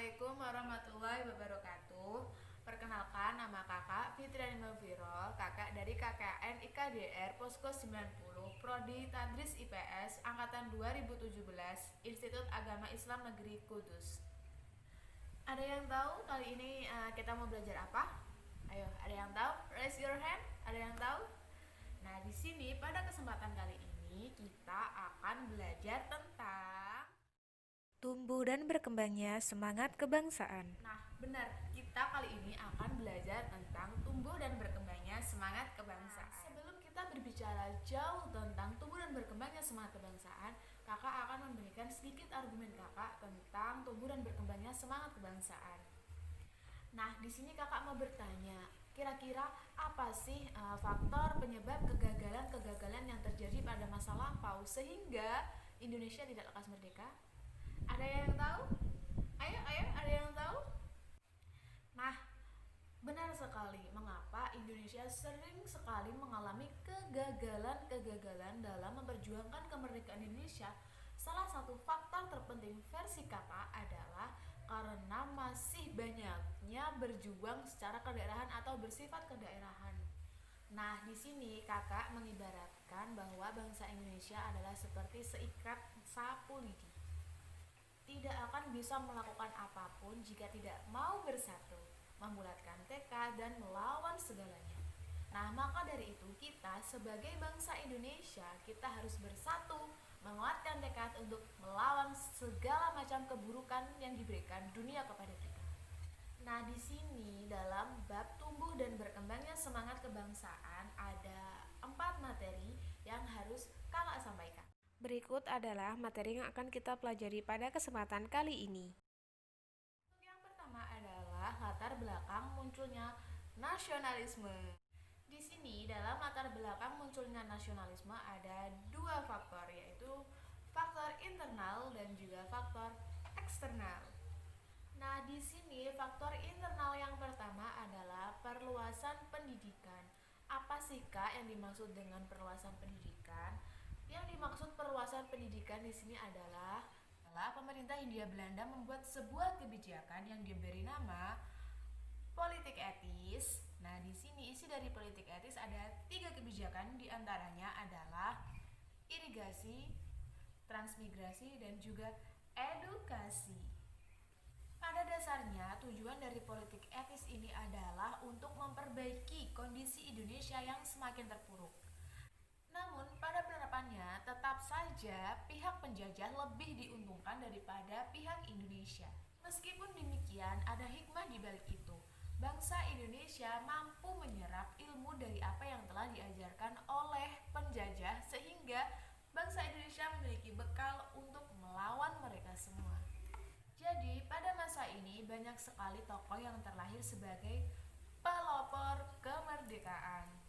Assalamualaikum warahmatullahi wabarakatuh. Perkenalkan, nama kakak Fitriani Meviro, kakak dari KKN IKDR Posko 90, Prodi Tadris IPS Angkatan 2017, Institut Agama Islam Negeri Kudus. Ada yang tahu kali ini kita mau belajar apa? Ayo, ada yang tahu? Raise your hand. Ada yang tahu? Nah, di sini pada kesempatan kali ini kita akan belajar tentang Tumbuh dan berkembangnya semangat kebangsaan. Nah, benar. Kita kali ini akan belajar tentang tumbuh dan berkembangnya semangat kebangsaan. Nah, sebelum kita berbicara jauh tentang tumbuh dan berkembangnya semangat kebangsaan, kakak akan memberikan sedikit argumen kakak tentang tumbuh dan berkembangnya semangat kebangsaan. Nah, di sini kakak mau bertanya, kira-kira apa sih faktor penyebab kegagalan-kegagalan yang terjadi pada masa lampau sehingga Indonesia tidak lekas merdeka? Ada yang tahu? Ayo, ada yang tahu? Nah, benar sekali. Mengapa Indonesia sering sekali mengalami kegagalan-kegagalan dalam memperjuangkan kemerdekaan Indonesia? Salah satu faktor terpenting versi kakak adalah karena masih banyaknya berjuang secara kedaerahan atau bersifat kedaerahan. Nah, di sini kakak mengibaratkan bahwa bangsa Indonesia adalah seperti seikat sapu lidi, tidak akan bisa melakukan apapun jika tidak mau bersatu, membulatkan tekad dan melawan segalanya. Nah, maka dari itu kita sebagai bangsa Indonesia, kita harus bersatu, menguatkan tekad untuk melawan segala macam keburukan yang diberikan dunia kepada kita. Nah, di sini dalam bab tumbuh dan berkembangnya semangat kebangsaan ada 4 materi yang harus kakak sampaikan. Berikut adalah materi yang akan kita pelajari pada kesempatan kali ini. Yang pertama adalah latar belakang munculnya nasionalisme. Di sini dalam latar belakang munculnya nasionalisme ada dua faktor, yaitu faktor internal dan juga faktor eksternal. Nah, di sini faktor internal yang pertama adalah perluasan pendidikan. Apa sih Kak yang dimaksud dengan perluasan pendidikan? Yang dimaksud perluasan pendidikan di sini adalah pemerintah Hindia Belanda membuat sebuah kebijakan yang diberi nama politik etis. Nah, di sini isi dari politik etis ada 3 kebijakan, diantaranya adalah irigasi, transmigrasi, dan juga edukasi. Pada dasarnya, tujuan dari politik etis ini adalah untuk memperbaiki kondisi Indonesia yang semakin terpuruk. Namun, pada penerapannya tetap saja pihak penjajah lebih diuntungkan daripada pihak Indonesia. Meskipun demikian, ada hikmah di balik itu. Bangsa Indonesia mampu menyerap ilmu dari apa yang telah diajarkan oleh penjajah sehingga bangsa Indonesia memiliki bekal untuk melawan mereka semua. Jadi, pada masa ini banyak sekali tokoh yang terlahir sebagai pelopor kemerdekaan.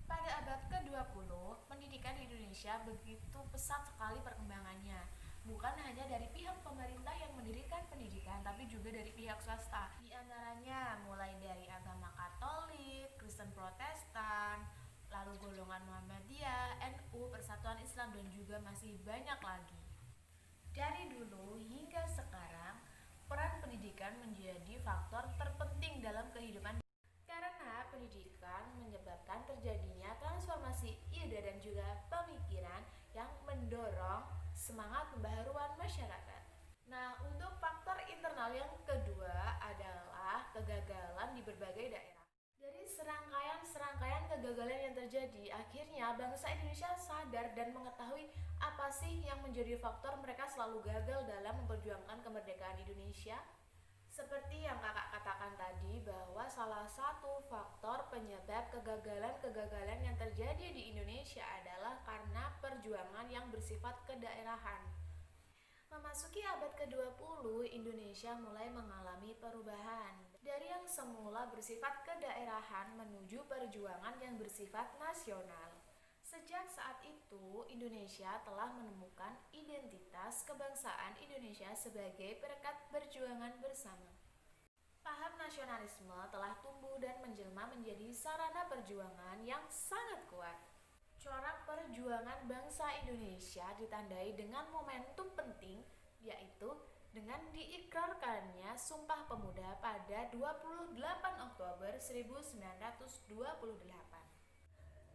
Pada abad ke-20, pendidikan di Indonesia begitu pesat sekali perkembangannya. Bukan hanya dari pihak pemerintah yang mendirikan pendidikan, tapi juga dari pihak swasta. Di antaranya mulai dari agama Katolik, Kristen Protestan, lalu golongan Muhammadiyah, NU, Persatuan Islam, dan juga masih banyak lagi. Dari dulu hingga sekarang, peran pendidikan menjadi faktor terpenting dalam kehidupan karena pendidikan menyebabkan terjadinya transformasi ide dan juga pemikiran yang mendorong semangat pembaharuan masyarakat. Nah, untuk faktor internal yang kedua adalah kegagalan di berbagai daerah. Dari serangkaian kegagalan yang terjadi, akhirnya bangsa Indonesia sadar dan mengetahui apa sih yang menjadi faktor mereka selalu gagal dalam memperjuangkan kemerdekaan Indonesia. Seperti yang kakak katakan tadi, bahwa salah satu faktor penyebab kegagalan-kegagalan yang terjadi di Indonesia adalah karena perjuangan yang bersifat kedaerahan. Memasuki abad ke-20, Indonesia mulai mengalami perubahan. Dari yang semula bersifat kedaerahan menuju perjuangan yang bersifat nasional. Sejak saat itu, Indonesia telah menemukan identitas kebangsaan Indonesia sebagai perekat perjuangan bersama. Paham nasionalisme telah tumbuh dan menjelma menjadi sarana perjuangan yang sangat kuat. Corak perjuangan bangsa Indonesia ditandai dengan momentum penting, yaitu dengan dengan diikrarkannya Sumpah Pemuda pada 28 Oktober 1928.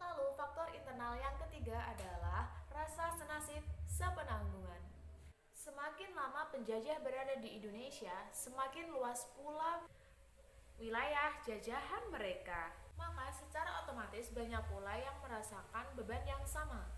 Lalu faktor internal yang ketiga adalah rasa senasib sepenanggungan. Semakin lama penjajah berada di Indonesia, semakin luas pula wilayah jajahan mereka. Maka secara otomatis banyak pula yang merasakan beban yang sama.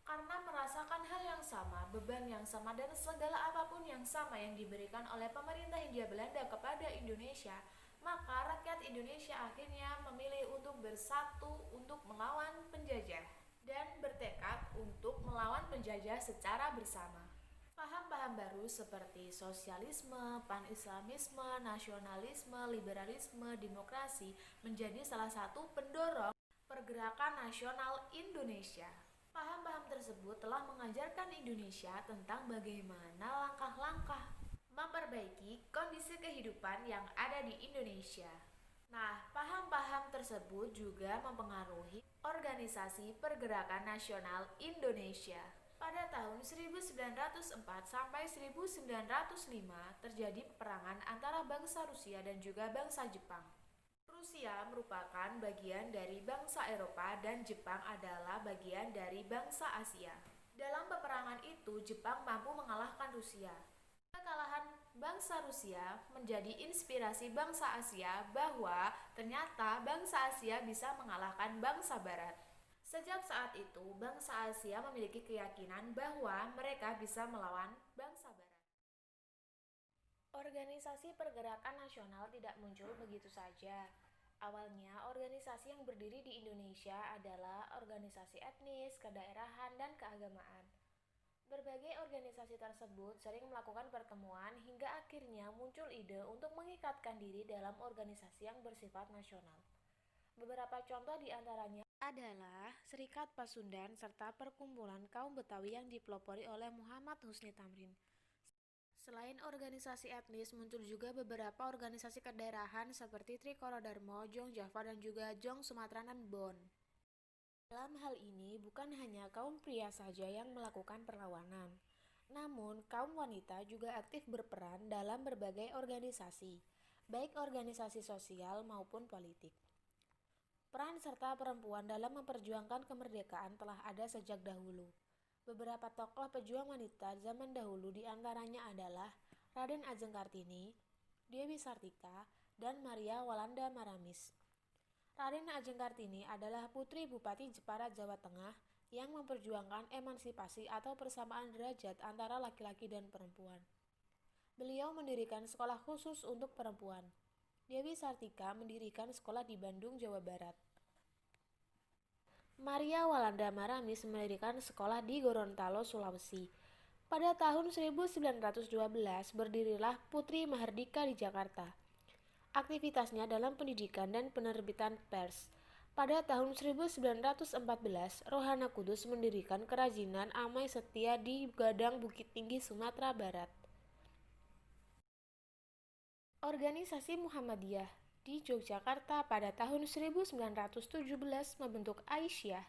Karena merasakan hal yang sama, beban yang sama, dan segala apapun yang sama yang diberikan oleh pemerintah Hindia Belanda kepada Indonesia, maka rakyat Indonesia akhirnya memilih untuk bersatu untuk melawan penjajah dan bertekad untuk melawan penjajah secara bersama. Paham-paham baru seperti sosialisme, pan-islamisme, nasionalisme, liberalisme, demokrasi menjadi salah satu pendorong pergerakan nasional Indonesia. Paham-paham tersebut telah mengajarkan Indonesia tentang bagaimana langkah-langkah memperbaiki kondisi kehidupan yang ada di Indonesia. Nah, paham-paham tersebut juga mempengaruhi organisasi pergerakan nasional Indonesia. Pada tahun 1904 sampai 1905 terjadi peperangan antara bangsa Rusia dan juga bangsa Jepang. Rusia merupakan bagian dari bangsa Eropa dan Jepang adalah bagian dari bangsa Asia. Dalam peperangan itu, Jepang mampu mengalahkan Rusia. Kekalahan bangsa Rusia menjadi inspirasi bangsa Asia bahwa ternyata bangsa Asia bisa mengalahkan bangsa Barat. Sejak saat itu, bangsa Asia memiliki keyakinan bahwa mereka bisa melawan bangsa Barat. Organisasi pergerakan nasional tidak muncul begitu saja. Awalnya, organisasi yang berdiri di Indonesia adalah organisasi etnis, kedaerahan, dan keagamaan. Berbagai organisasi tersebut sering melakukan pertemuan hingga akhirnya muncul ide untuk mengikatkan diri dalam organisasi yang bersifat nasional. Beberapa contoh diantaranya adalah Serikat Pasundan serta Perkumpulan Kaum Betawi yang dipelopori oleh Muhammad Husni Tamrin. Selain organisasi etnis, muncul juga beberapa organisasi kedaerahan seperti Trikoro Darmo, Jong Java, dan juga Jong Sumatera dan Bon. Dalam hal ini, bukan hanya kaum pria saja yang melakukan perlawanan, namun kaum wanita juga aktif berperan dalam berbagai organisasi, baik organisasi sosial maupun politik. Peran serta perempuan dalam memperjuangkan kemerdekaan telah ada sejak dahulu. Beberapa tokoh pejuang wanita zaman dahulu diantaranya adalah Raden Ajeng Kartini, Dewi Sartika, dan Maria Walanda Maramis. Raden Ajeng Kartini adalah putri Bupati Jepara, Jawa Tengah yang memperjuangkan emansipasi atau persamaan derajat antara laki-laki dan perempuan. Beliau mendirikan sekolah khusus untuk perempuan. Dewi Sartika mendirikan sekolah di Bandung, Jawa Barat. Maria Walanda Maramis mendirikan sekolah di Gorontalo, Sulawesi. Pada tahun 1912 berdirilah Putri Mahardika di Jakarta. Aktivitasnya dalam pendidikan dan penerbitan pers. Pada tahun 1914, Rohana Kudus mendirikan kerajinan Amai Setia di Gadang Bukit Tinggi, Sumatera Barat. Organisasi Muhammadiyah di Yogyakarta pada tahun 1917 membentuk Aisyah.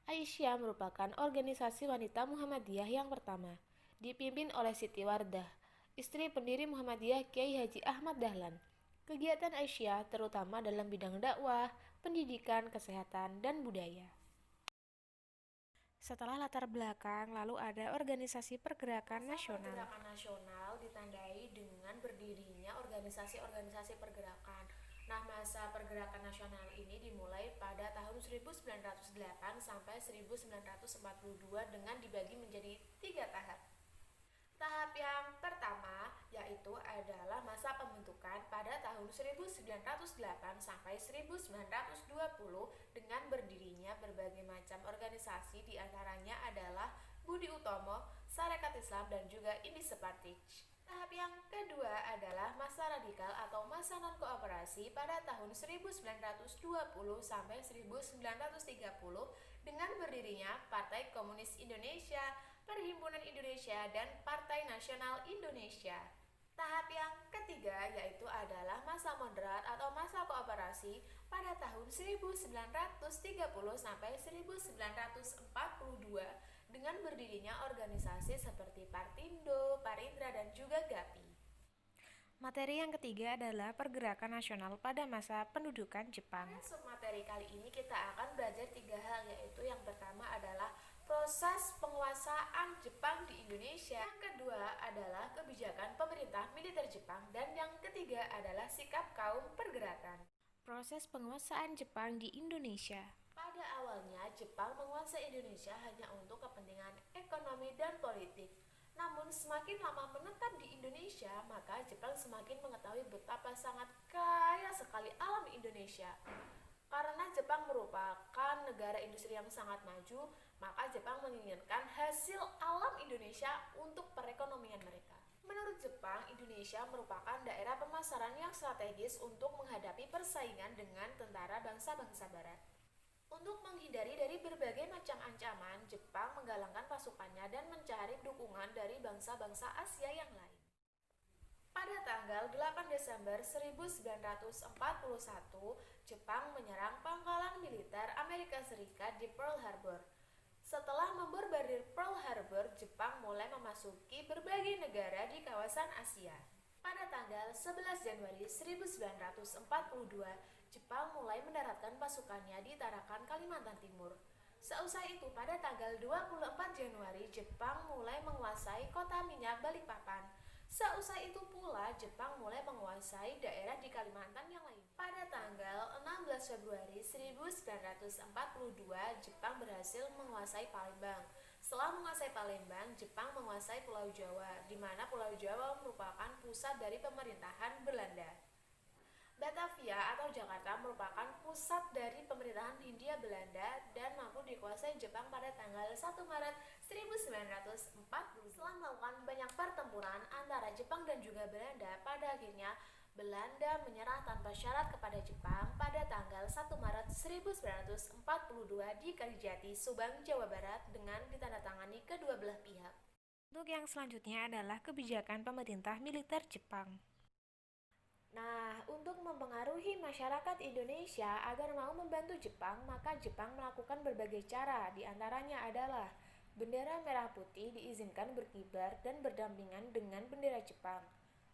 Aisyah merupakan organisasi wanita Muhammadiyah yang pertama, dipimpin oleh Siti Wardah, istri pendiri Muhammadiyah Kiai Haji Ahmad Dahlan. Kegiatan Aisyah terutama dalam bidang dakwah, pendidikan, kesehatan, dan budaya. Setelah latar belakang, lalu ada organisasi pergerakan nasional. Pergerakan nasional ditandai dengan berdirinya organisasi-organisasi pergerakan. Nah, masa pergerakan nasional ini dimulai pada tahun 1908 sampai 1942 dengan dibagi menjadi 3 tahap. Tahap yang pertama yaitu adalah masa pembentukan pada tahun 1908 sampai 1920 dengan berdirinya berbagai macam organisasi, diantaranya adalah Budi Utomo, Sarekat Islam, dan juga Indi Separtij. Tahap yang kedua adalah masa radikal atau masa non-kooperasi pada tahun 1920 sampai 1930 dengan berdirinya Partai Komunis Indonesia, Perhimpunan Indonesia, dan Partai Nasional Indonesia. Tahap yang ketiga yaitu adalah masa moderat atau masa kooperasi pada tahun 1930 sampai 1942 dengan berdirinya organisasi seperti Partindo, Parindra, dan juga GAPI. Materi yang ketiga adalah pergerakan nasional pada masa pendudukan Jepang. Pada submateri kali ini kita akan belajar 3 hal, yaitu yang pertama adalah proses penguasaan Jepang di Indonesia, yang kedua adalah kebijakan pemerintah militer Jepang, dan yang ketiga adalah sikap kaum pergerakan. Proses penguasaan Jepang di Indonesia. Pada awalnya, Jepang menguasai Indonesia hanya untuk kepentingan ekonomi dan politik. Namun, semakin lama menetap di Indonesia, maka Jepang semakin mengetahui betapa sangat kaya sekali alam Indonesia. Karena Jepang merupakan negara industri yang sangat maju, maka Jepang menginginkan hasil alam Indonesia untuk perekonomian mereka. Menurut Jepang, Indonesia merupakan daerah pemasaran yang strategis untuk menghadapi persaingan dengan tentara bangsa-bangsa barat. Untuk menghindari dari berbagai macam ancaman, Jepang menggalangkan pasukannya dan mencari dukungan dari bangsa-bangsa Asia yang lain. Pada tanggal 8 Desember 1941, Jepang menyerang pangkalan militer Amerika Serikat di Pearl Harbor. Setelah memborbardir Pearl Harbor, Jepang mulai memasuki berbagai negara di kawasan Asia. Pada tanggal 11 Januari 1942, Jepang mulai mendaratkan pasukannya di Tarakan, Kalimantan Timur. Seusai itu, pada tanggal 24 Januari, Jepang mulai menguasai kota minyak Balikpapan. Seusai itu pula, Jepang mulai menguasai daerah di Kalimantan yang lain. Pada tanggal 16 Februari 1942, Jepang berhasil menguasai Palembang. Setelah menguasai Palembang, Jepang menguasai Pulau Jawa, di mana Pulau Jawa merupakan pusat dari pemerintahan Belanda. Batavia atau Jakarta merupakan pusat dari pemerintahan Hindia Belanda dan mampu dikuasai Jepang pada tanggal 1 Maret 1940. Setelah melakukan banyak pertempuran antara Jepang dan juga Belanda, pada akhirnya Belanda menyerah tanpa syarat kepada Jepang pada tanggal 1 Maret 1942 di Kalijati, Subang, Jawa Barat dengan ditandatangani kedua belah pihak. Untuk yang selanjutnya adalah kebijakan pemerintah militer Jepang. Nah, untuk mempengaruhi masyarakat Indonesia agar mau membantu Jepang, maka Jepang melakukan berbagai cara. Di antaranya adalah bendera merah putih diizinkan berkibar dan berdampingan dengan bendera Jepang.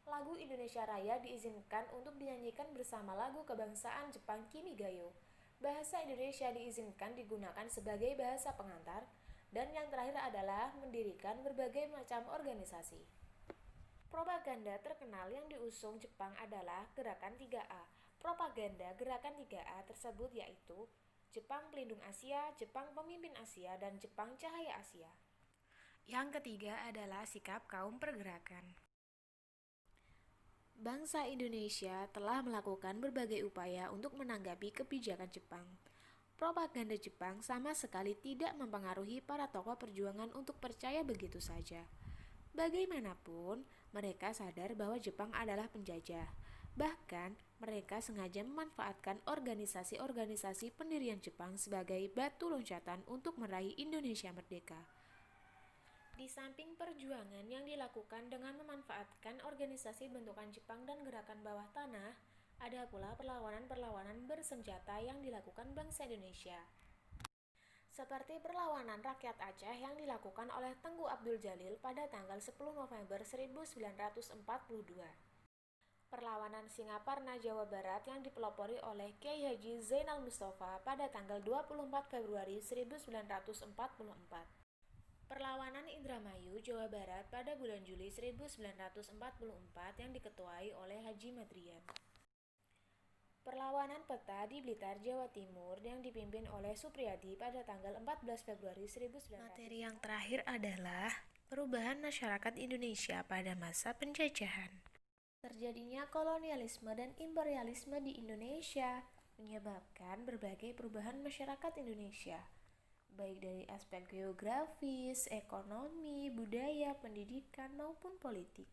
Lagu Indonesia Raya diizinkan untuk dinyanyikan bersama lagu kebangsaan Jepang Kimigayo. Bahasa Indonesia diizinkan digunakan sebagai bahasa pengantar. Dan yang terakhir adalah mendirikan berbagai macam organisasi. Propaganda terkenal yang diusung Jepang adalah Gerakan 3A. Propaganda Gerakan 3A tersebut yaitu Jepang Pelindung Asia, Jepang Pemimpin Asia, dan Jepang Cahaya Asia. Yang ketiga adalah sikap kaum pergerakan. Bangsa Indonesia telah melakukan berbagai upaya untuk menanggapi kebijakan Jepang. Propaganda Jepang sama sekali tidak mempengaruhi para tokoh perjuangan untuk percaya begitu saja. Bagaimanapun, mereka sadar bahwa Jepang adalah penjajah. Bahkan, mereka sengaja memanfaatkan organisasi-organisasi pendirian Jepang sebagai batu loncatan untuk meraih Indonesia merdeka. Di samping perjuangan yang dilakukan dengan memanfaatkan organisasi bentukan Jepang dan gerakan bawah tanah, ada pula perlawanan-perlawanan bersenjata yang dilakukan bangsa Indonesia. Seperti perlawanan rakyat Aceh yang dilakukan oleh Tengku Abdul Jalil pada tanggal 10 November 1942. Perlawanan Singaparna Jawa Barat yang dipelopori oleh Kiai Haji Zainal Mustafa pada tanggal 24 Februari 1944. Perlawanan Indramayu, Jawa Barat pada bulan Juli 1944 yang diketuai oleh Haji Madrian. Perlawanan peta di Blitar, Jawa Timur yang dipimpin oleh Supriyadi pada tanggal 14 Februari 1900. Materi yang terakhir adalah perubahan masyarakat Indonesia pada masa penjajahan. Terjadinya kolonialisme dan imperialisme di Indonesia menyebabkan berbagai perubahan masyarakat Indonesia, baik dari aspek geografis, ekonomi, budaya, pendidikan, maupun politik.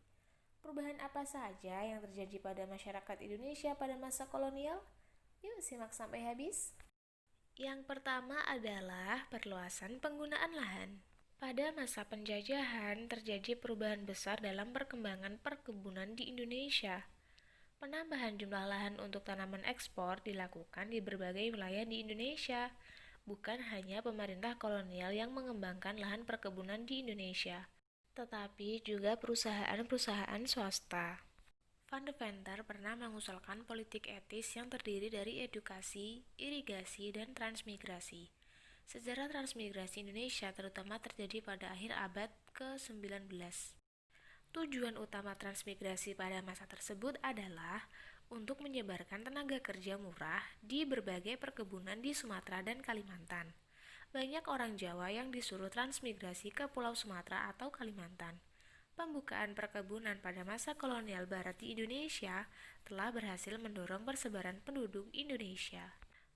Perubahan apa saja yang terjadi pada masyarakat Indonesia pada masa kolonial? Yuk simak sampai habis. Yang pertama adalah perluasan penggunaan lahan. Pada masa penjajahan terjadi perubahan besar dalam perkembangan perkebunan di Indonesia. Penambahan jumlah lahan untuk tanaman ekspor dilakukan di berbagai wilayah di Indonesia. bukan hanya pemerintah kolonial yang mengembangkan lahan perkebunan di Indonesia, tetapi juga perusahaan-perusahaan swasta. Van Deventer pernah mengusulkan politik etis yang terdiri dari edukasi, irigasi, dan transmigrasi. Sejarah transmigrasi Indonesia terutama terjadi pada akhir abad ke-19. Tujuan utama transmigrasi pada masa tersebut adalah untuk menyebarkan tenaga kerja murah di berbagai perkebunan di Sumatera dan Kalimantan. Banyak orang Jawa yang disuruh transmigrasi ke Pulau Sumatera atau Kalimantan. Pembukaan perkebunan pada masa kolonial Barat di Indonesia telah berhasil mendorong persebaran penduduk Indonesia.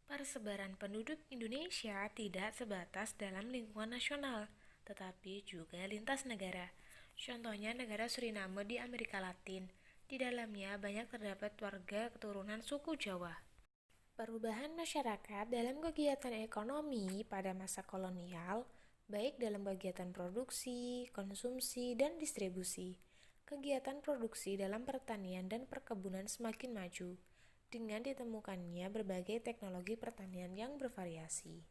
Persebaran penduduk Indonesia tidak sebatas dalam lingkungan nasional, tetapi juga lintas negara. Contohnya negara Suriname di Amerika Latin. Di dalamnya banyak terdapat warga keturunan suku Jawa. Perubahan masyarakat dalam kegiatan ekonomi pada masa kolonial, baik dalam kegiatan produksi, konsumsi, dan distribusi. Kegiatan produksi dalam pertanian dan perkebunan semakin maju, dengan ditemukannya berbagai teknologi pertanian yang bervariasi.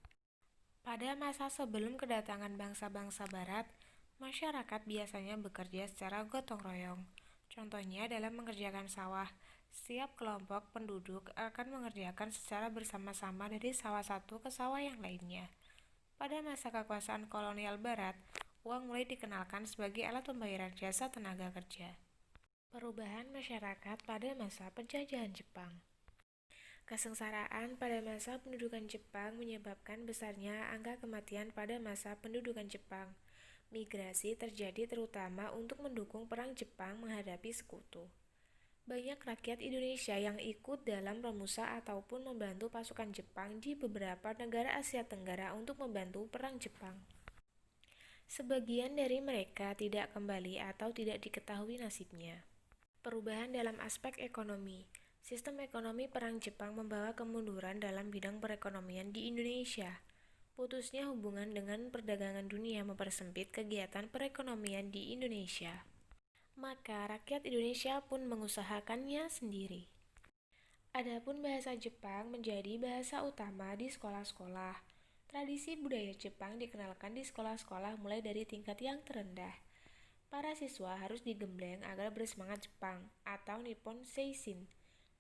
Pada masa sebelum kedatangan bangsa-bangsa Barat, masyarakat biasanya bekerja secara gotong royong. Contohnya dalam mengerjakan sawah, setiap kelompok penduduk akan mengerjakan secara bersama-sama dari sawah satu ke sawah yang lainnya. Pada masa kekuasaan kolonial Barat, uang mulai dikenalkan sebagai alat pembayaran jasa tenaga kerja. Perubahan masyarakat pada masa penjajahan Jepang. Kesengsaraan pada masa pendudukan Jepang menyebabkan besarnya angka kematian pada masa pendudukan Jepang. Migrasi terjadi terutama untuk mendukung perang Jepang menghadapi sekutu. Banyak rakyat Indonesia yang ikut dalam Romusa ataupun membantu pasukan Jepang di beberapa negara Asia Tenggara untuk membantu perang Jepang. Sebagian dari mereka tidak kembali atau tidak diketahui nasibnya. Perubahan dalam aspek ekonomi. Sistem ekonomi perang Jepang membawa kemunduran dalam bidang perekonomian di Indonesia. Putusnya hubungan dengan perdagangan dunia mempersempit kegiatan perekonomian di Indonesia. Maka rakyat Indonesia pun mengusahakannya sendiri. Adapun bahasa Jepang menjadi bahasa utama di sekolah-sekolah. Tradisi budaya Jepang dikenalkan di sekolah-sekolah mulai dari tingkat yang terendah. Para siswa harus digembleng agar bersemangat Jepang atau Nippon Seishin.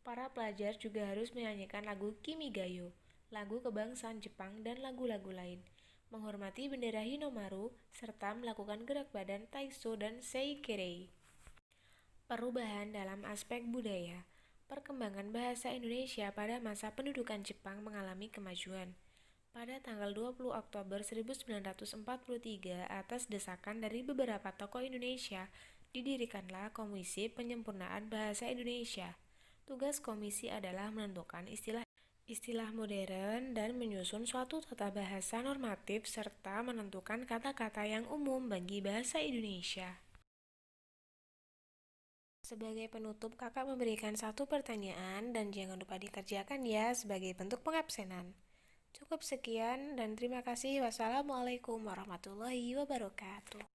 Para pelajar juga harus menyanyikan lagu Kimigayo, lagu kebangsaan Jepang, dan lagu-lagu lain, menghormati bendera Hinomaru, serta melakukan gerak badan Taisho dan Seikirei. Perubahan dalam aspek budaya. Perkembangan bahasa Indonesia pada masa pendudukan Jepang mengalami kemajuan. Pada tanggal 20 Oktober 1943, atas desakan dari beberapa tokoh Indonesia, didirikanlah Komisi Penyempurnaan Bahasa Indonesia. Tugas komisi adalah menentukan istilah modern dan menyusun suatu tata bahasa normatif serta menentukan kata-kata yang umum bagi bahasa Indonesia. Sebagai penutup, kakak memberikan satu pertanyaan dan jangan lupa dikerjakan ya sebagai bentuk pengabsenan. Cukup sekian dan terima kasih. Wassalamualaikum warahmatullahi wabarakatuh.